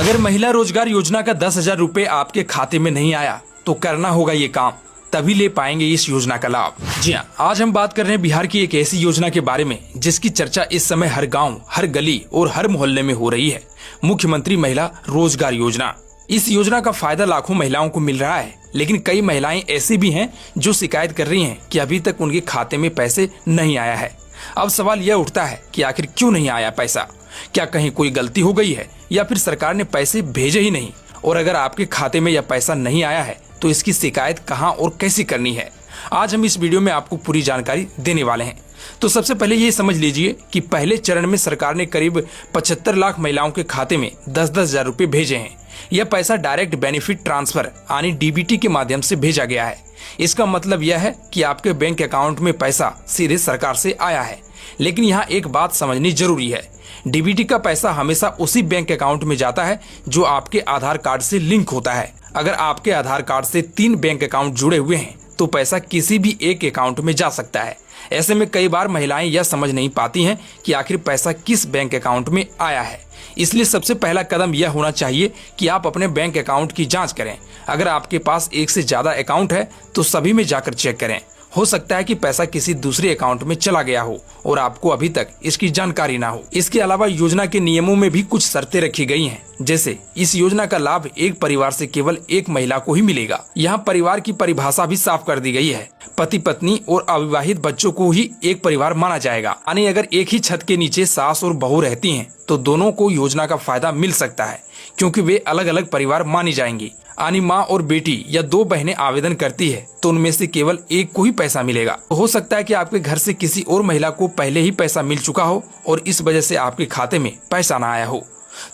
अगर महिला रोजगार योजना का 10,000 रुपए आपके खाते में नहीं आया तो करना होगा ये काम, तभी ले पाएंगे इस योजना का लाभ। जी हाँ, आज हम बात कर रहे हैं बिहार की एक ऐसी योजना के बारे में जिसकी चर्चा इस समय हर गांव, हर गली और हर मोहल्ले में हो रही है। मुख्यमंत्री महिला रोजगार योजना। इस योजना का फायदा लाखों महिलाओं को मिल रहा है, लेकिन कई महिलाएं ऐसी भी हैं जो शिकायत कर रही हैं कि अभी तक उनके खाते में पैसे नहीं आया है। अब सवाल यह उठता है कि आखिर क्यों नहीं आया पैसा? क्या कहीं कोई गलती हो गई है या फिर सरकार ने पैसे भेजे ही नहीं? और अगर आपके खाते में यह पैसा नहीं आया है तो इसकी शिकायत कहां और कैसे करनी है, आज हम इस वीडियो में आपको पूरी जानकारी देने वाले हैं। तो सबसे पहले ये समझ लीजिए कि पहले चरण में सरकार ने करीब 75 लाख महिलाओं के खाते में 10-10 हजार रुपए भेजे हैं। यह पैसा डायरेक्ट बेनिफिट ट्रांसफर यानी डीबीटी के माध्यम से भेजा गया है। इसका मतलब यह है कि आपके बैंक अकाउंट में पैसा सीधे सरकार से आया है। लेकिन यहाँ एक बात समझनी जरूरी है, डीबीटी का पैसा हमेशा उसी बैंक अकाउंट में जाता है जो आपके आधार कार्ड से लिंक होता है। अगर आपके आधार कार्ड से 3 बैंक अकाउंट जुड़े हुए हैं तो पैसा किसी भी एक अकाउंट में जा सकता है। ऐसे में कई बार महिलाएं यह समझ नहीं पाती हैं कि आखिर पैसा किस बैंक अकाउंट में आया है। इसलिए सबसे पहला कदम यह होना चाहिए कि आप अपने बैंक अकाउंट की जांच करें। अगर आपके पास एक से ज्यादा अकाउंट है तो सभी में जाकर चेक करें। हो सकता है कि पैसा किसी दूसरे अकाउंट में चला गया हो और आपको अभी तक इसकी जानकारी ना हो। इसके अलावा योजना के नियमों में भी कुछ शर्तें रखी गई हैं, जैसे इस योजना का लाभ एक परिवार से केवल एक महिला को ही मिलेगा। यहाँ परिवार की परिभाषा भी साफ कर दी गई है। पति पत्नी और अविवाहित बच्चों को ही एक परिवार माना जाएगा। यानी अगर एक ही छत के नीचे सास और बहू रहती हैं तो दोनों को योजना का फायदा मिल सकता है, क्योंकि वे अलग अलग परिवार मानी जाएंगी। यानी माँ और बेटी या 2 बहनें आवेदन करती है तो उनमें से केवल एक को ही पैसा मिलेगा। तो हो सकता है कि आपके घर से किसी और महिला को पहले ही पैसा मिल चुका हो और इस वजह से आपके खाते में पैसा ना आया हो।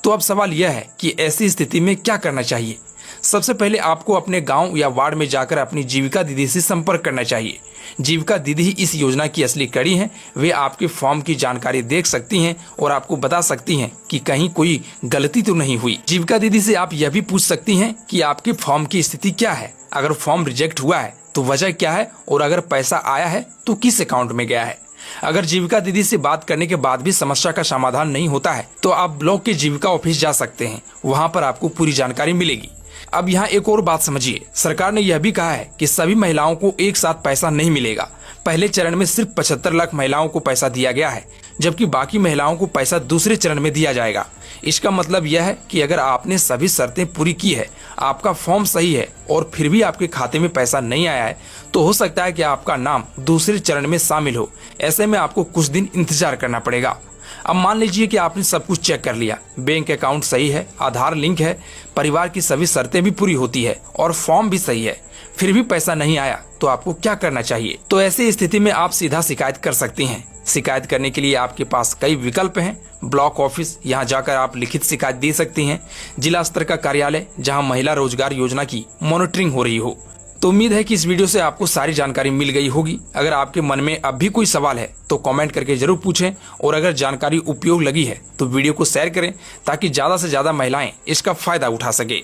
तो अब सवाल यह है कि ऐसी स्थिति में क्या करना चाहिए। सबसे पहले आपको अपने गांव या वार्ड में जाकर अपनी जीविका दीदी से संपर्क करना चाहिए। जीविका दीदी ही इस योजना की असली कड़ी हैं। वे आपके फॉर्म की जानकारी देख सकती हैं और आपको बता सकती हैं कि कहीं कोई गलती तो नहीं हुई। जीविका दीदी से आप यह भी पूछ सकती हैं कि आपके फॉर्म की स्थिति क्या है। अगर फॉर्म रिजेक्ट हुआ है तो वजह क्या है, और अगर पैसा आया है तो किस अकाउंट में गया है। अगर जीविका दीदी से बात करने के बाद भी समस्या का समाधान नहीं होता है तो आप ब्लॉक के जीविका ऑफिस जा सकते हैं। वहाँ पर आपको पूरी जानकारी मिलेगी। अब यहाँ एक और बात समझिए, सरकार ने यह भी कहा है कि सभी महिलाओं को एक साथ पैसा नहीं मिलेगा। पहले चरण में सिर्फ 75 लाख महिलाओं को पैसा दिया गया है, जबकि बाकी महिलाओं को पैसा दूसरे चरण में दिया जाएगा। इसका मतलब यह है कि अगर आपने सभी शर्तें पूरी की है, आपका फॉर्म सही है और फिर भी आपके खाते में पैसा नहीं आया है, तो हो सकता है कि आपका नाम दूसरे चरण में शामिल हो। ऐसे में आपको कुछ दिन इंतजार करना पड़ेगा। अब मान लीजिए कि आपने सब कुछ चेक कर लिया, बैंक अकाउंट सही है, आधार लिंक है, परिवार की सभी शर्तें भी पूरी होती है और फॉर्म भी सही है, फिर भी पैसा नहीं आया तो आपको क्या करना चाहिए। तो ऐसी स्थिति में आप सीधा शिकायत कर सकती हैं। शिकायत करने के लिए आपके पास कई विकल्प हैं। ब्लॉक ऑफिस, यहाँ जाकर आप लिखित शिकायत दे सकती हैं। जिला स्तर का कार्यालय, जहाँ महिला रोजगार योजना की मॉनिटरिंग हो रही हो। तो उम्मीद है कि इस वीडियो से आपको सारी जानकारी मिल गई होगी। अगर आपके मन में अब भी कोई सवाल है तो कमेंट करके जरूर पूछें, और अगर जानकारी उपयोग लगी है तो वीडियो को शेयर करें ताकि ज्यादा से ज्यादा महिलाएं इसका फायदा उठा सके।